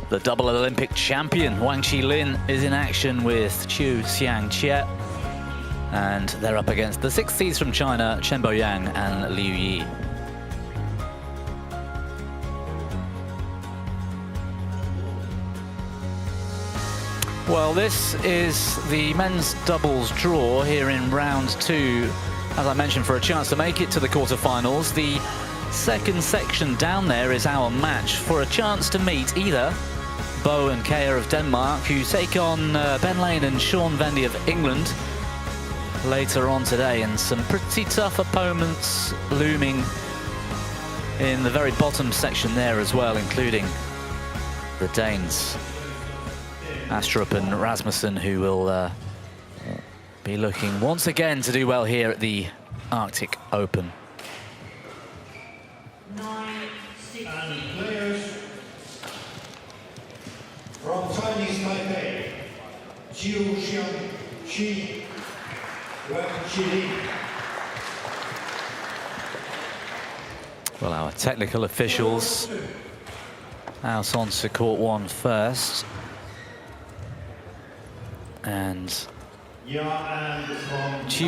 The double Olympic champion Wang Qilin is in action with Chiu and they're up against the 6th seeds from China, Chen Yang and Liu Yi. Well, this is the men's doubles draw here in round 2, as I mentioned, for a chance to make it to the quarterfinals. The second section down there is our match for a chance to meet either Bo and Kea of Denmark, who take on Ben Lane and Sean Vendy of England later on today, and some pretty tough opponents looming in the very bottom section there as well, including the Danes, Astrup and Rasmussen, who will be looking once again to do well here at the Arctic Open. And players from Chinese Taipei, Chiu, Wang Qilin. Well, our technical officials out onto court 1 first. And Chiu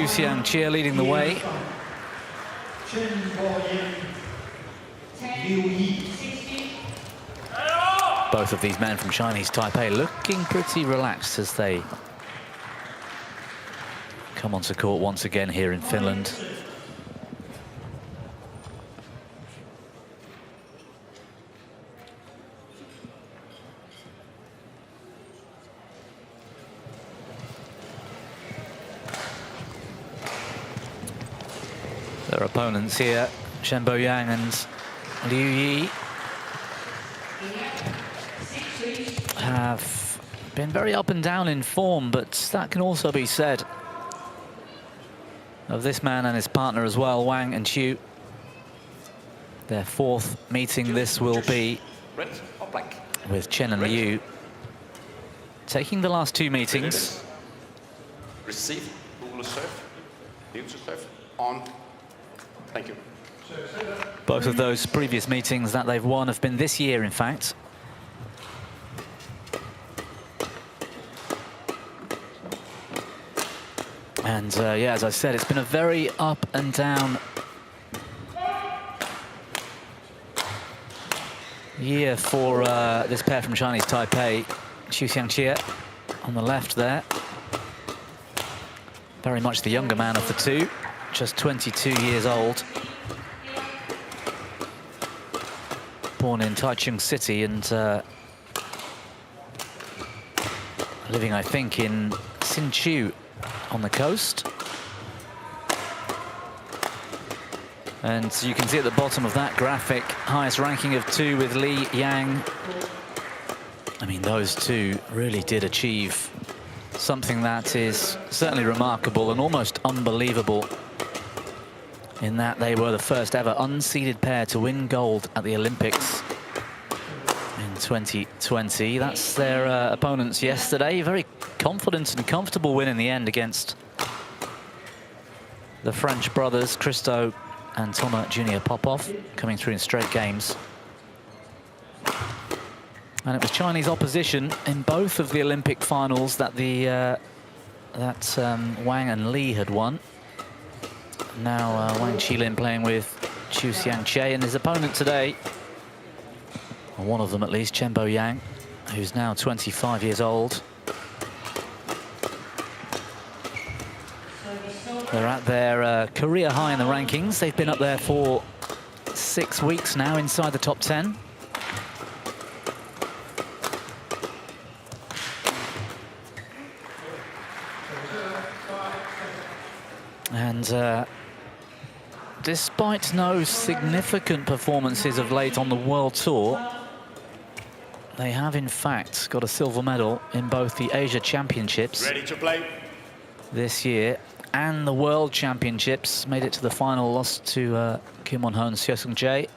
Xiangqie leading the way. Both of these men from Chinese Taipei looking pretty relaxed as they come onto court once again here in Finland. Their opponents here, Chen Yang and Liu Yi, have been very up and down in form, but that can also be said of this man and his partner as well, Wang and Chiu. Their 4th meeting this will be, with Chen and Liu taking the last 2 meetings. Receive, Google serve, Liu to serve, on. Thank you. Both of those previous meetings that they've won have been this year, in fact. And yeah, as I said, it's been a very up and down year for this pair from Chinese Taipei. Chiu Xiangqie on the left there. Very much the younger man of the two, just 22 years old. Born in Taichung City and living, I think, in Hsinchu on the coast. And you can see at the bottom of that graphic, highest ranking of 2 with Li Yang. I mean, those two really did achieve something that is certainly remarkable and almost unbelievable, in that they were the first ever unseeded pair to win gold at the Olympics in 2020. That's their opponents yesterday. Very confident and comfortable win in the end against the French brothers, Christo and Thomas Junior Popov, coming through in straight games. And it was Chinese opposition in both of the Olympic finals that Wang and Li had won. Now Wang Qilin playing with Chiu Xiangqie, and his opponent today, or one of them at least, Chen Yang, who's now 25 years old. They're at their career high in the rankings. They've been up there for 6 weeks now, inside the top 10. And despite no significant performances of late on the World Tour, they have in fact got a silver medal in both the Asia Championships this year and the World Championships. Made it to the final, lost to Kim Won-ho and Seo Sung-jae.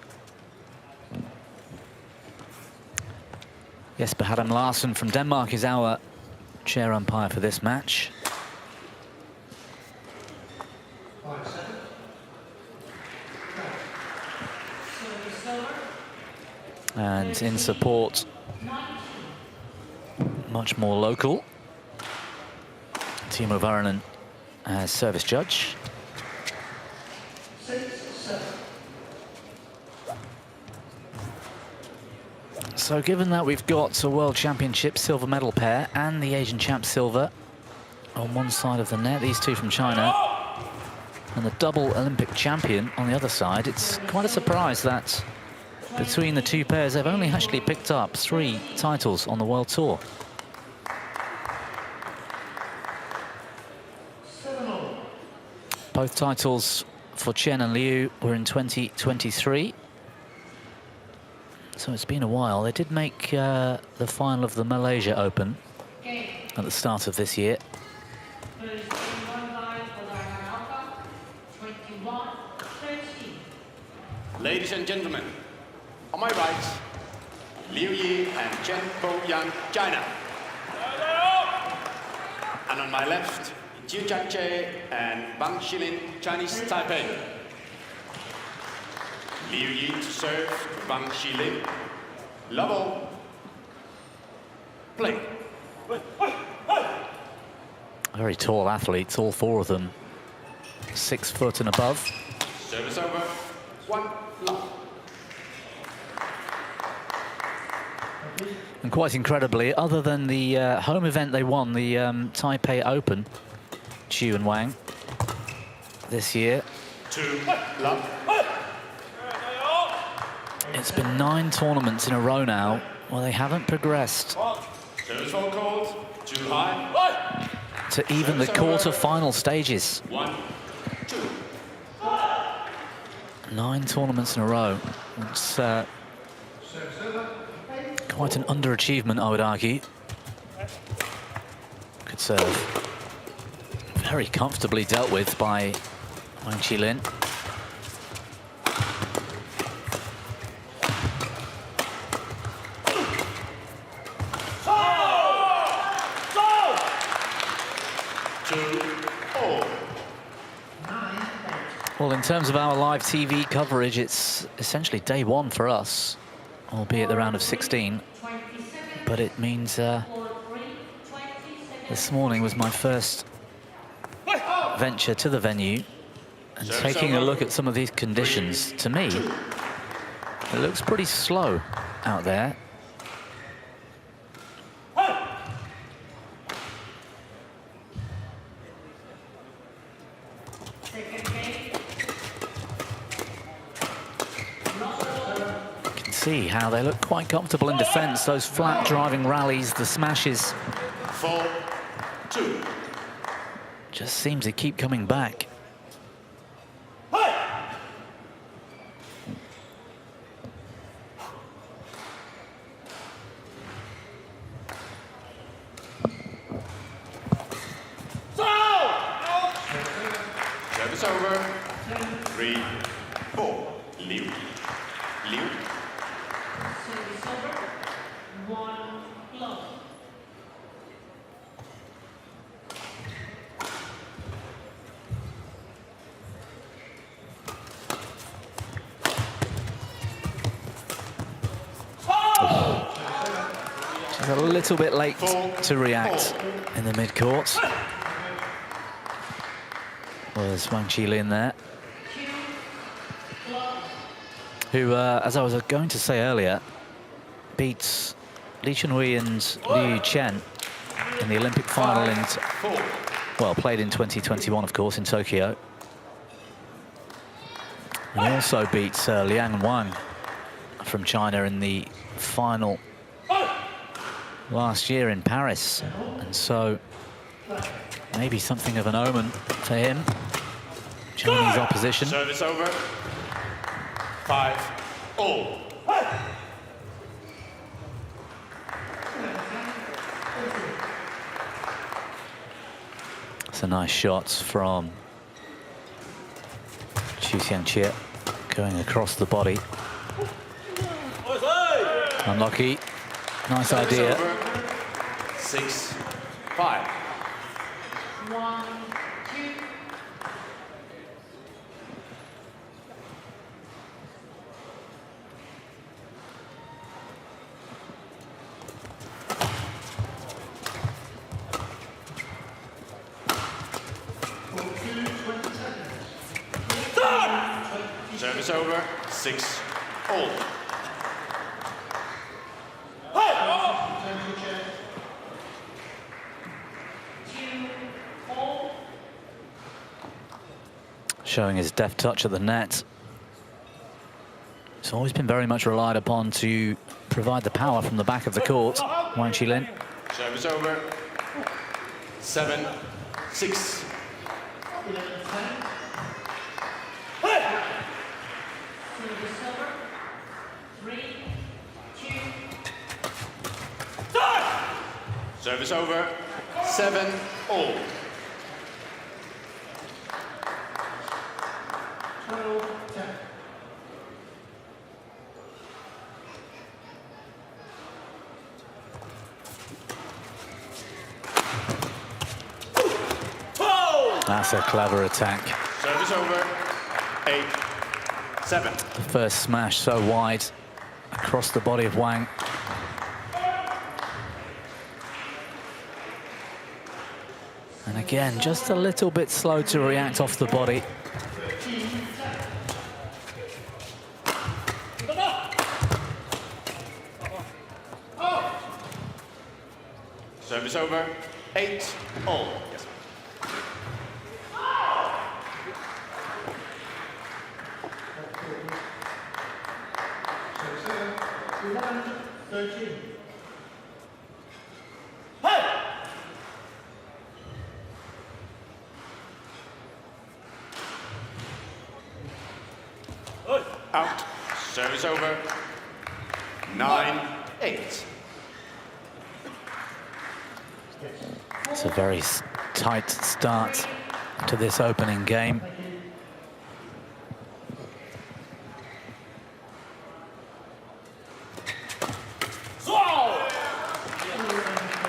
Jesper Hadam Larsen from Denmark is our chair umpire for this match. And in support much more local. Timo Väyrynen as service judge. 6-7. So given that we've got a World Championship silver medal pair and the Asian Champ silver on one side of the net, these two from China, and the double Olympic champion on the other side, it's quite a surprise that between the two pairs, they've only actually picked up 3 titles on the World Tour. 7-0. Both titles for Chen and Liu were in 2023. So it's been a while. They did make the final of the Malaysia Open at the start of this year. Ladies and gentlemen, on my right, Liu Yi and Chen Yang, China. And on my left, Chiu and Wang Xilin, Chinese Taipei. Liu Yi to serve, Wang Xilin. Level. Play. Very tall athletes, all 4 of them 6 foot and above. Service over. 1 love. And quite incredibly, other than the home event they won, the Taipei Open, Chiu and Wang, this year, 2 love. it's been 9 tournaments in a row now where they haven't progressed Service for called. Too high. to even the quarter-final stages. 1, 2. 9 tournaments in a row. It's quite an underachievement, I would argue. Good serve. Very comfortably dealt with by Wang Xilin. Well, in terms of our live TV coverage, it's essentially day 1 for us, albeit the round of 16. But it means this morning was my first venture to the venue, and taking a look at some of these conditions, to me, it looks pretty slow out there. See how they look quite comfortable in defense, those flat driving rallies, the smashes. 4, 2. Just seems to keep coming back. Service over. 3, 4. Liu. Liu. She's a little bit late to react in the mid-court. Was Wang Xilin there, who, as I was going to say earlier, beats Li Chunhui and Liu Chen in the Olympic final well, played in 2021, of course, in Tokyo. And he also beats Liang Wang from China in the final last year in Paris. And so maybe something of an omen for him. Chinese opposition. Service over. 5, all. It's a nice shot from Chiu going across the body. Unlucky. Nice idea. 6, 5. 1, 2. Service over, 6-all. Showing his deft touch at the net. It's always been very much relied upon to provide the power from the back of the court. Wang Qilin. Service over, 7-6. Service over, 7-all. That's a clever attack. Service over, 8-7. The first smash so wide across the body of Wang. And again, just a little bit slow to react off the body. Service over, 8-all. Yes. Out. Service over. 9-8. It's a very tight start to this opening game. Wow.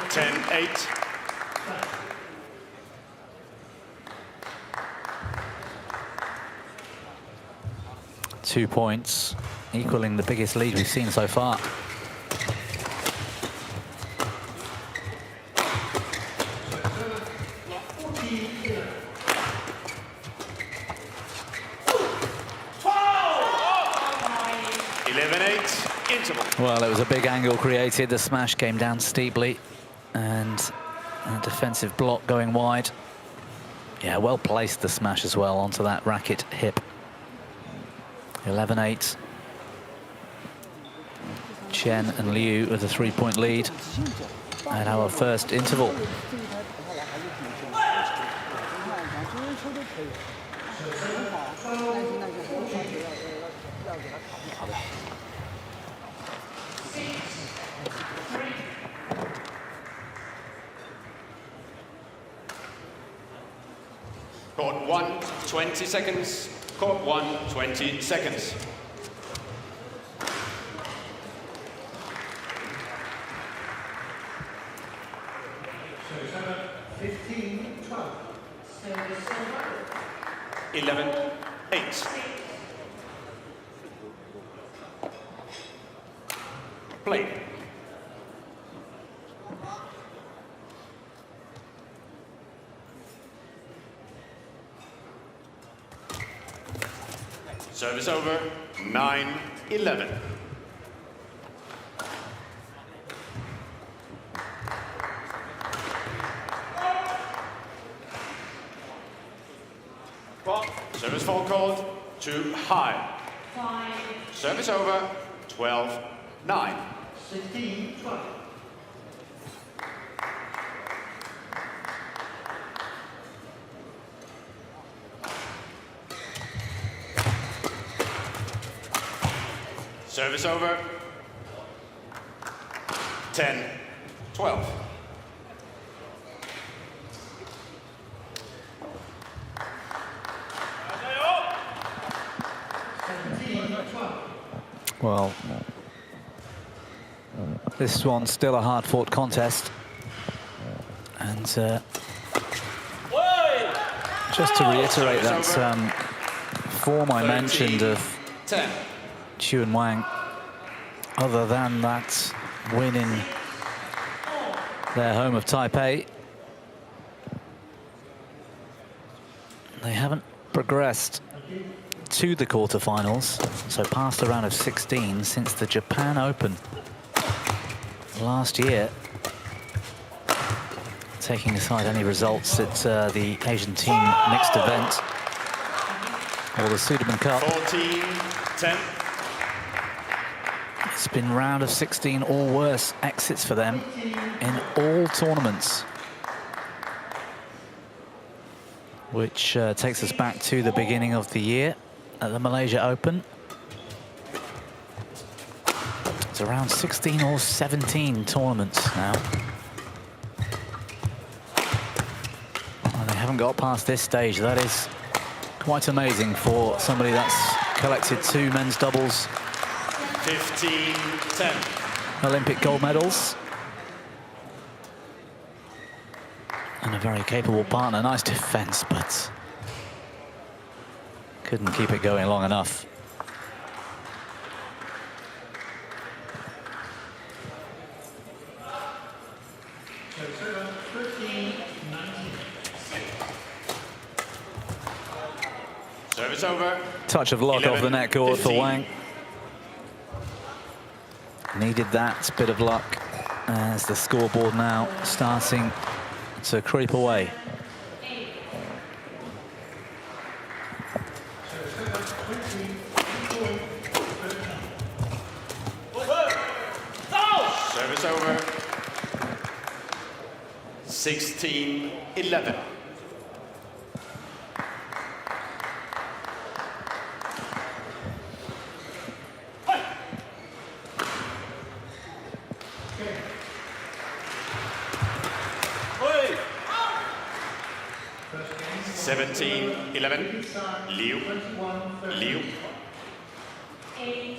10-8. Two points, equaling the biggest lead we've seen so far. Well, it was a big angle created. The smash came down steeply, and a defensive block going wide. Yeah, well placed the smash as well onto that racket hip. 11-8. Chen and Liu with a 3-point lead at our first interval. Court 1, 20 seconds. Court 1, 20 seconds. Service 15-12. 11-8. Play. Service over, 9-11. Service fault called, too high. 5. Service over, 12-9. 16-12. Service over, 10-12. Well, this one's still a hard-fought contest, and just to reiterate that form I mentioned of 10. Chiu and Wang, other than that win in their home of Taipei, they haven't progressed to the quarterfinals, so past the round of 16 since the Japan Open last year. Taking aside any results at the Asian team mixed event or the Sudirman Cup. 14-10. It's been round of 16 or worse exits for them in all tournaments, which takes us back to the beginning of the year at the Malaysia Open. It's around 16 or 17 tournaments now. And they haven't got past this stage. That is quite amazing for somebody that's collected 2 men's doubles 15-10. Olympic gold medals. And a very capable partner. Nice defense, but couldn't keep it going long enough. Service over. Touch of luck off the net cord for 15. Wang. Needed that bit of luck as the scoreboard now starting to creep away. Service over. 16-11. Liu. Liu. Okay.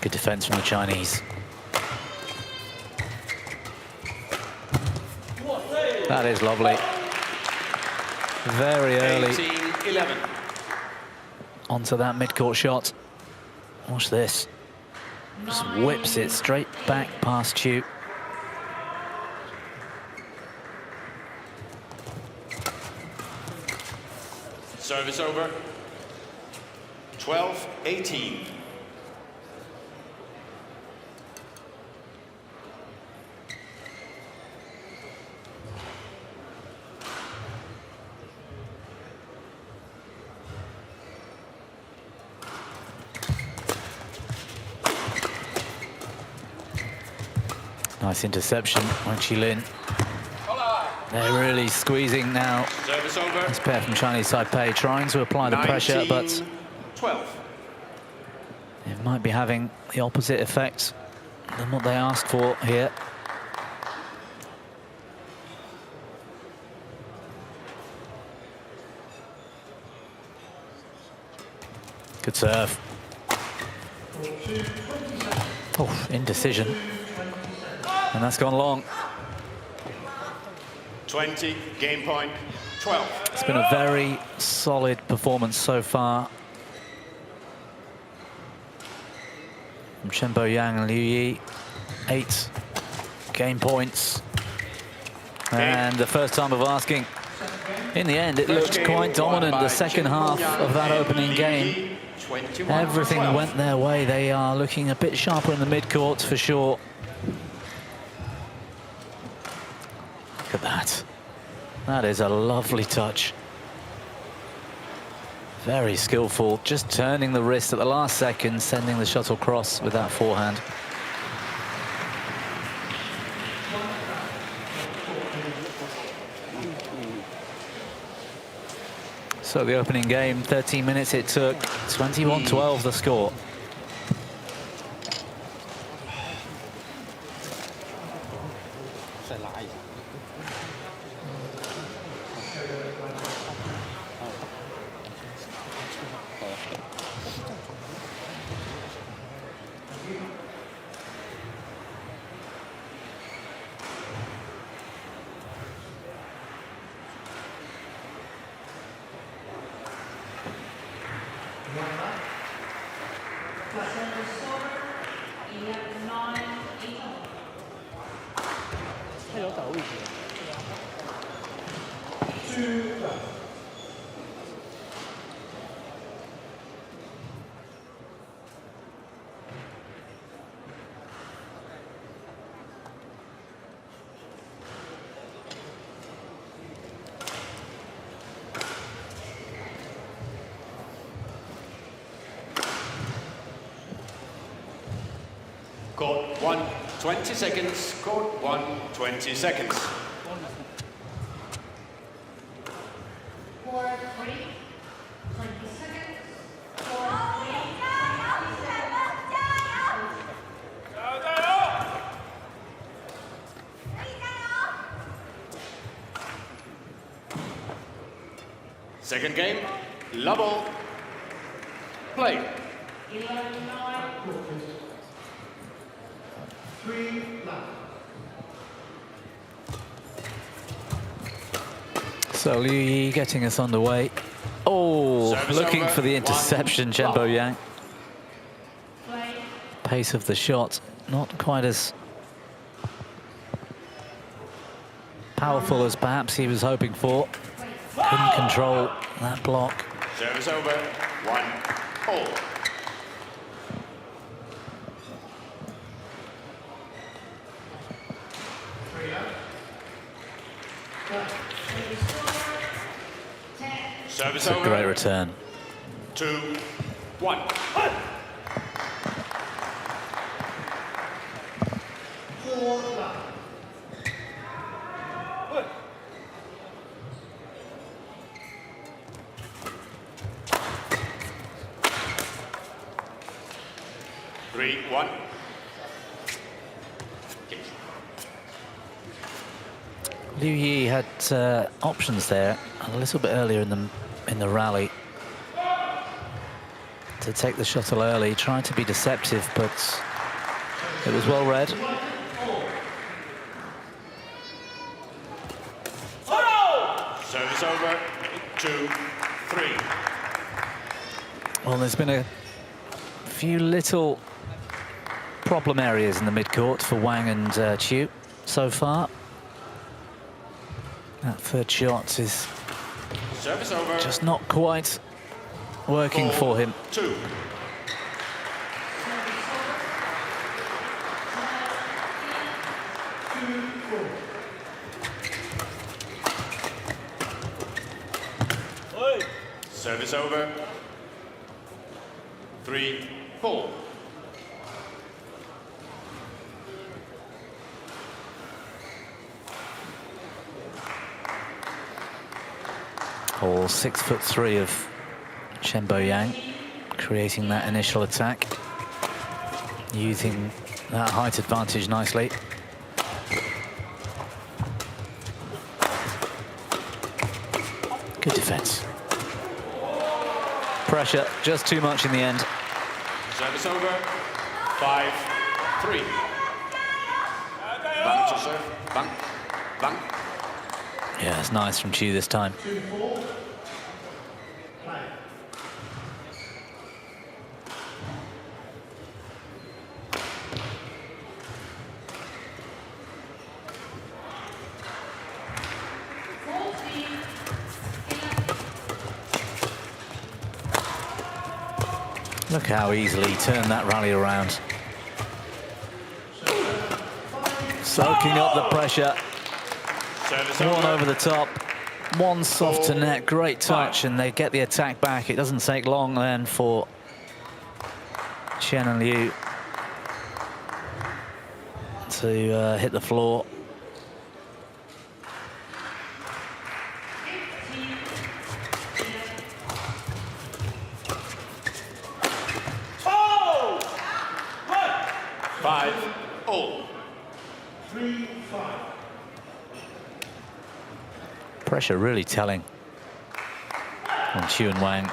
Good defense from the Chinese. That is lovely. Very early 18-11. onto that mid-court shot. Watch this. Just whips it straight back past Chiu. Service over. 12-18. Nice interception by Lin. They're really squeezing now. Service over. This pair from Chinese Taipei trying to apply the pressure, but 12. it might be having the opposite effect than what they asked for here. Good serve. Oh, indecision. And that's gone long. 20, game point, 12. It's been a very solid performance so far from Chen Yang and Liu Yi. 8 game points. And the first time of asking. In the end, it looked quite dominant the second half of that opening game. Everything went their way. They are looking a bit sharper in the mid-court for sure. Look at that. That is a lovely touch. Very skillful, just turning the wrist at the last second, sending the shuttle cross with that forehand. So the opening game, 13 minutes it took, 21-12 the score. 有倒位置。 Court 1, 20 seconds. Court 1, 20 seconds. 4, 3, 20 seconds. 4, 3, Second game, level. Play. 11, 9, 3 left. So Liu Yi getting us underway. Oh, Service looking over. for the interception, Chen One. Yang. Play. Pace of the shot, not quite as powerful as perhaps he was hoping for. Couldn't control that block. Service over. 1 all. Service It's a over. great return. 2, 1. 4 left. Three, 1. Liu Yi had options there a little bit earlier in the rally to take the shuttle early, tried to be deceptive, but it was well read. Service over. 2, 3. Well, there's been a few little problem areas in the mid-court for Wang and Chiu so far. That third shot is Service over. just not quite working for him. 2. Service over. 3, 4. All 6'3" of Chen Yang, creating that initial attack, using that height advantage nicely. Good defense. Pressure, just too much in the end. Service over. 5, 3. Wang to serve. Wang. Wang. Yeah, it's nice from Chiu this time. 2, 4. Play. Look how easily he turned that rally around. Soaking up the pressure. Service One over. over the top, one soft to net, great touch, and they get the attack back. It doesn't take long then for Chen and Liu to hit the floor. Five, all. 3, 5. Pressure really telling on Chiu and Wang.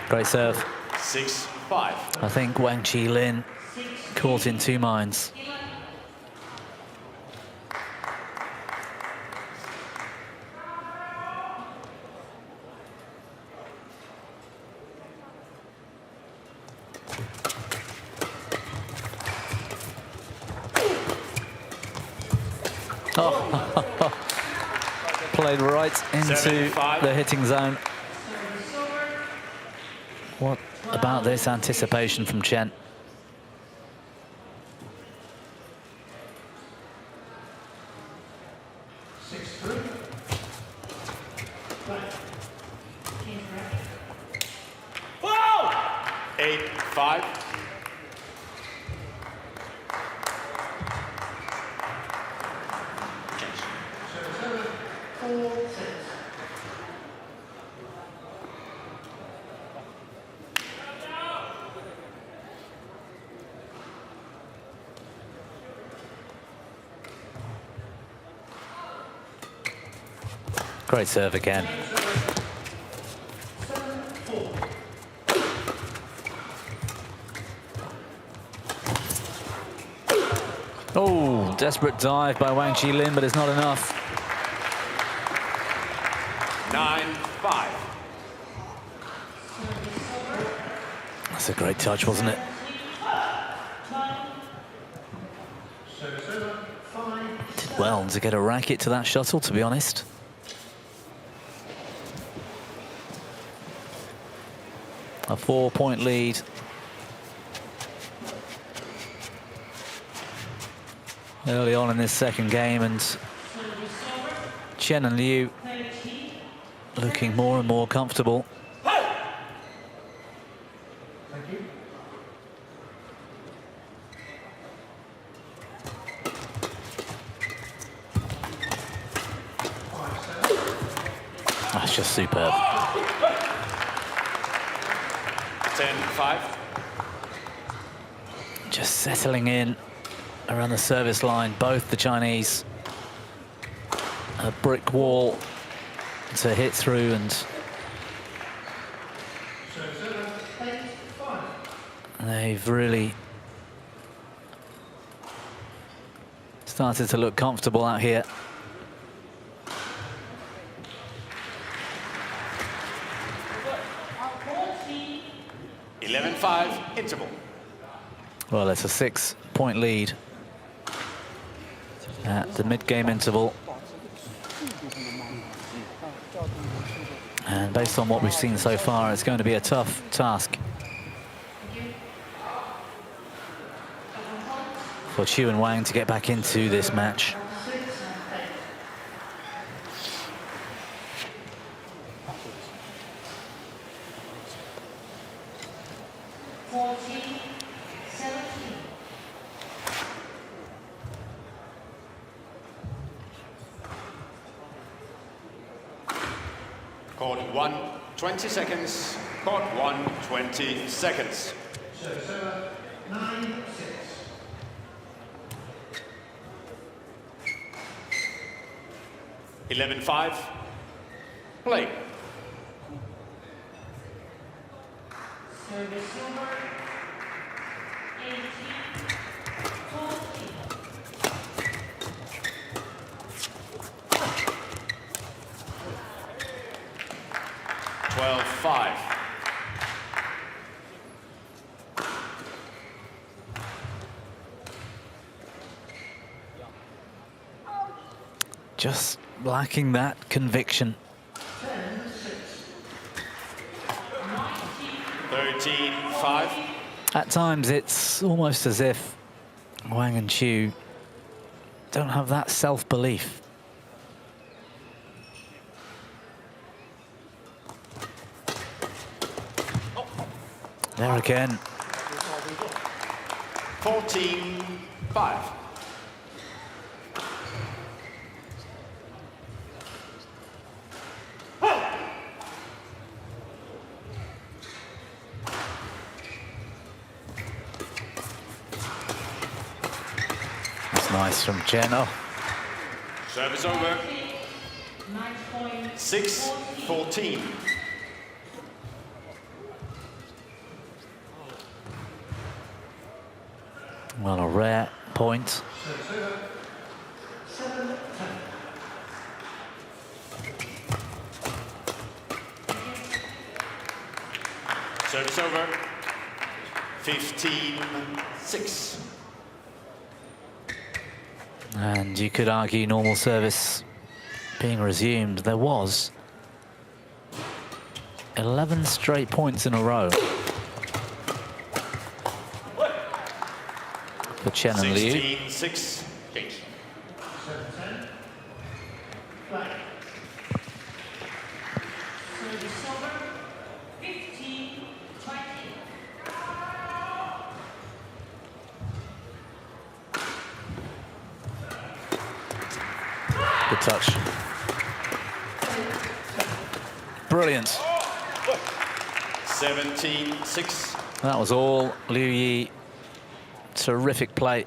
Great serve. 6, 5. I think Wang Qilin caught in two minds. Oh, played right into 7-5. the hitting zone. What about this anticipation from Chen? Whoa! 8-5. Great serve again. Oh, desperate dive by Wang Qilin, but it's not enough. 9-5. That's a great touch, wasn't it? Did well to get a racket to that shuttle, to be honest. A 4-point lead. Early on in this second game, and Chen and Liu looking more and more comfortable. That's just superb. 10-5. Just settling in around the service line, both the Chinese. A brick wall to hit through, and they've really started to look comfortable out here. Interval. Well, it's a 6-point lead at the mid-game interval. And based on what we've seen so far, it's going to be a tough task for Chiu and Wang to get back into this match. Court 1, 20 seconds. Court 1, 20 seconds. 9-6. 11-5. Play. Service over. 18-14. 12-5. Just lacking that conviction. 13-5. At times, it's almost as if Wang and Chiu don't have that self-belief. There again. 14-5. That's nice from Chen. Oh, Service over. 6-14. well, a rare point. Service over. 15-6. And you could argue normal service being resumed. There was 11 straight points in a row for Chen and Liu. 16-6. Change. 7-10. Play. Service over. 15-20. Good touch. Brilliant. 17-6. That was all Liu Yi. Terrific play.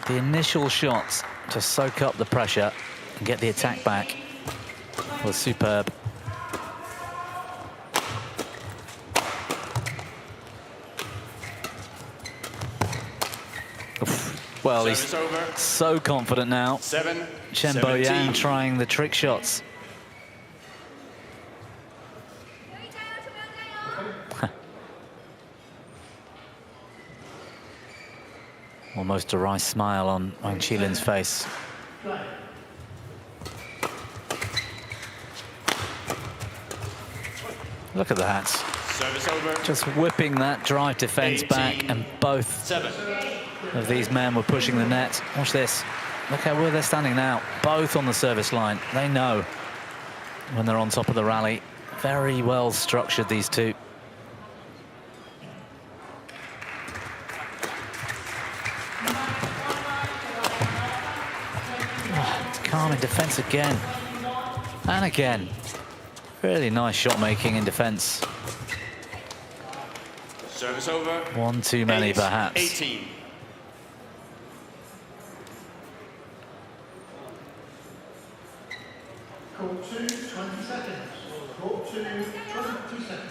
The initial shots to soak up the pressure and get the attack back was superb. Oof. Well, he's so confident now. Chen Bo-yang trying the trick shots. Almost a wry smile on Wang Qilin's face. Look at that. Just whipping that drive defense back, and both of these men were pushing the net. Watch this. Look at where they're standing now. Both on the service line. They know when they're on top of the rally. Very well structured, these two. Calm in defense again. And again. Really nice shot making in defense. Service over. One too many, perhaps. 18. Court 2, 20 seconds. Court 2, 20 seconds.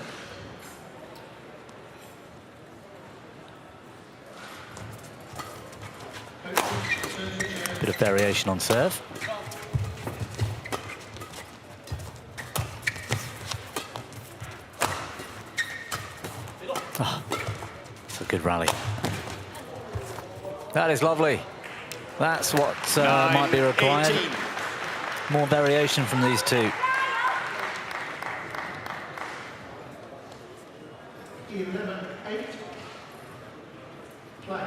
Bit of variation on serve. Oh, it's a good rally. That is lovely. That's what might be required. 18. More variation from these two. 11-8. Play.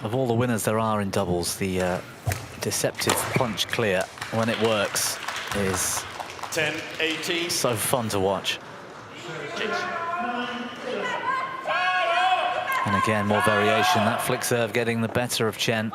Of all the winners there are in doubles, the deceptive punch clear, when it works, is 10-18. so fun to watch. And again, more variation. That flick serve getting the better of Chen.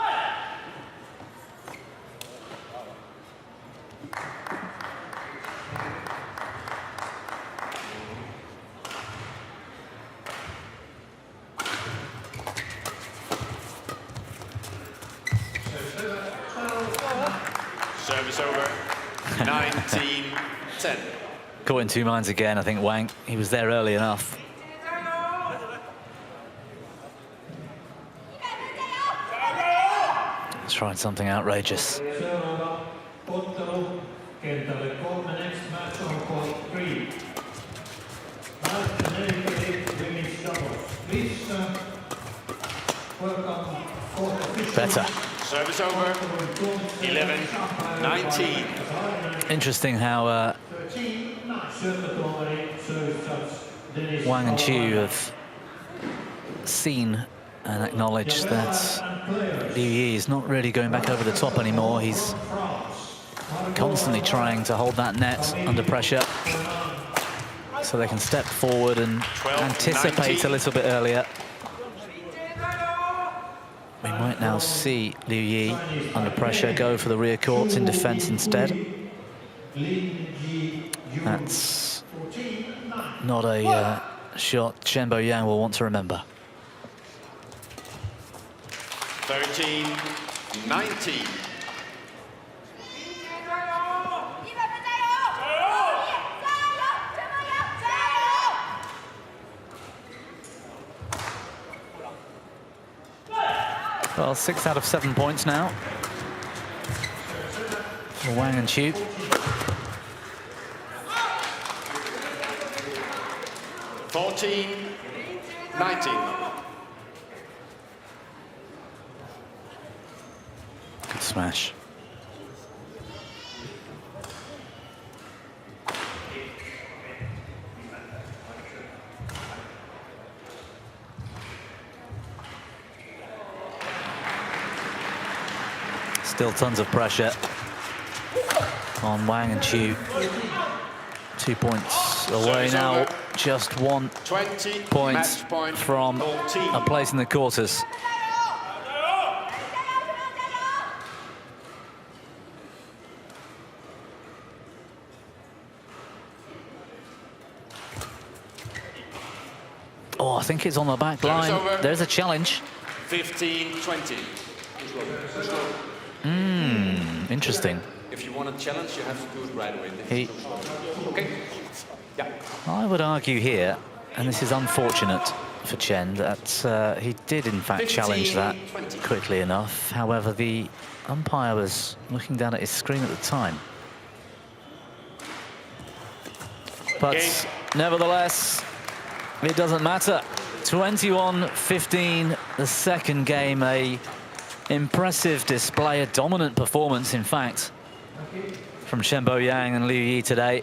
Service over. 19-10. Caught in two minds again, I think, Wang. He was there early enough. Tried something outrageous. Better. Service over. 11-19. Interesting how Wang and Chiu have seen and acknowledged that Liu Yi is not really going back over the top anymore. He's constantly trying to hold that net under pressure so they can step forward and anticipate a little bit earlier. We might now see Liu Yi under pressure go for the rear courts in defense instead. That's not a shot Chen Bo-yang will want to remember. 13-19. Well, 6 out of 7 points now for Wang and Chiu. 19. Good smash. Still tons of pressure on Wang and Chiu. 2 points away now, just 1 point from a place in the quarters. Oh, I think it's on the back line. There's a challenge. 15-20. Interesting. If you want a challenge, you have to do it right away. Okay. Yeah. I would argue here, and this is unfortunate for Chen, that he did in fact challenge that quickly enough. However, the umpire was looking down at his screen at the time. But nevertheless, it doesn't matter. 21-15, the second game, a impressive display, a dominant performance, in fact, from Chen Boyang and Liu Yi today.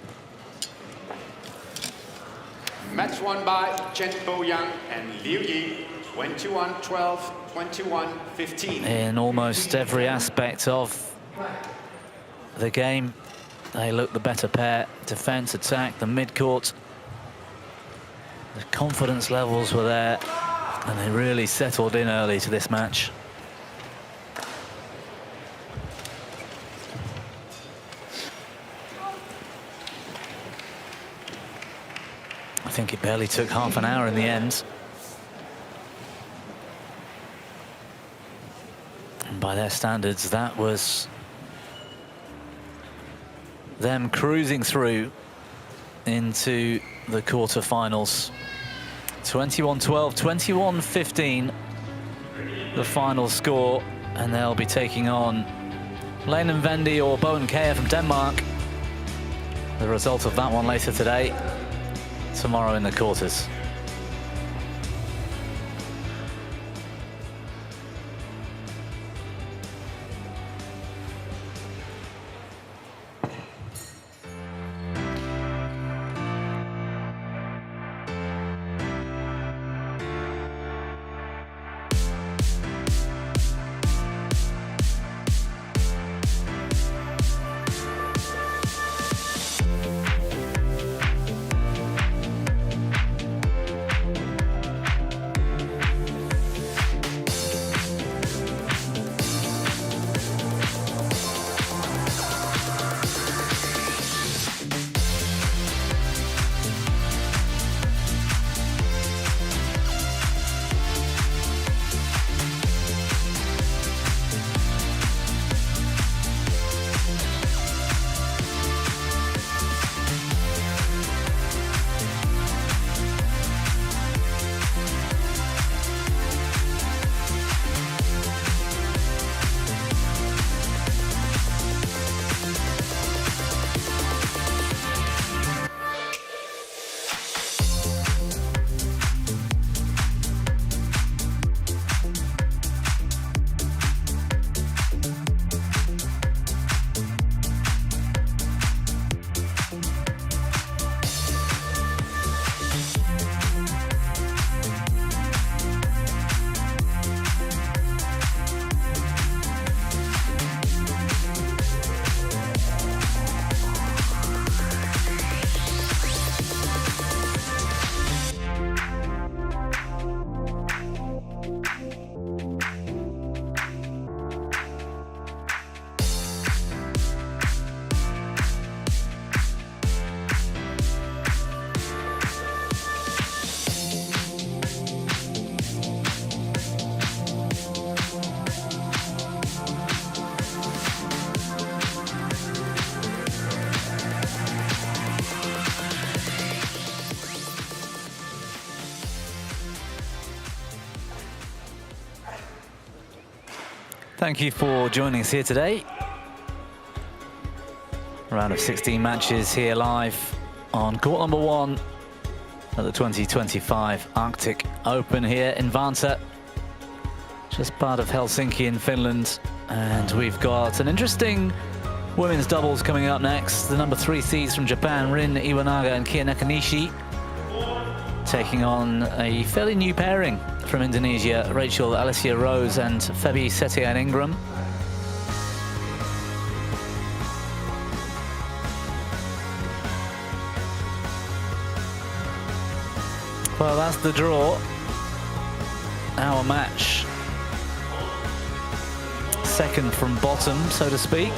Match won by Chen Boyang and Liu Yi, 21-12, 21-15. In almost every aspect of the game, they look the better pair. Defense, attack, the mid-court. The confidence levels were there, and they really settled in early to this match. I think it barely took half an hour in the end. And by their standards, that was them cruising through into the quarterfinals. 21-12, 21-15, the final score, and they'll be taking on Leinen Vendi or Bowen Kea from Denmark. The result of that one later today, tomorrow in the quarters. Thank you for joining us here today. Round of 16 matches here live on court number 1 at the 2025 Arctic Open here in Vantaa, just part of Helsinki in Finland. And we've got an interesting women's doubles coming up next. The number 3 seeds from Japan, Rin Iwanaga and Kia Nakanishi, taking on a fairly new pairing from Indonesia, Rachel Alicia Rose and Febi Setian Ingram. Well, that's the draw. Our match. Second from bottom, so to speak.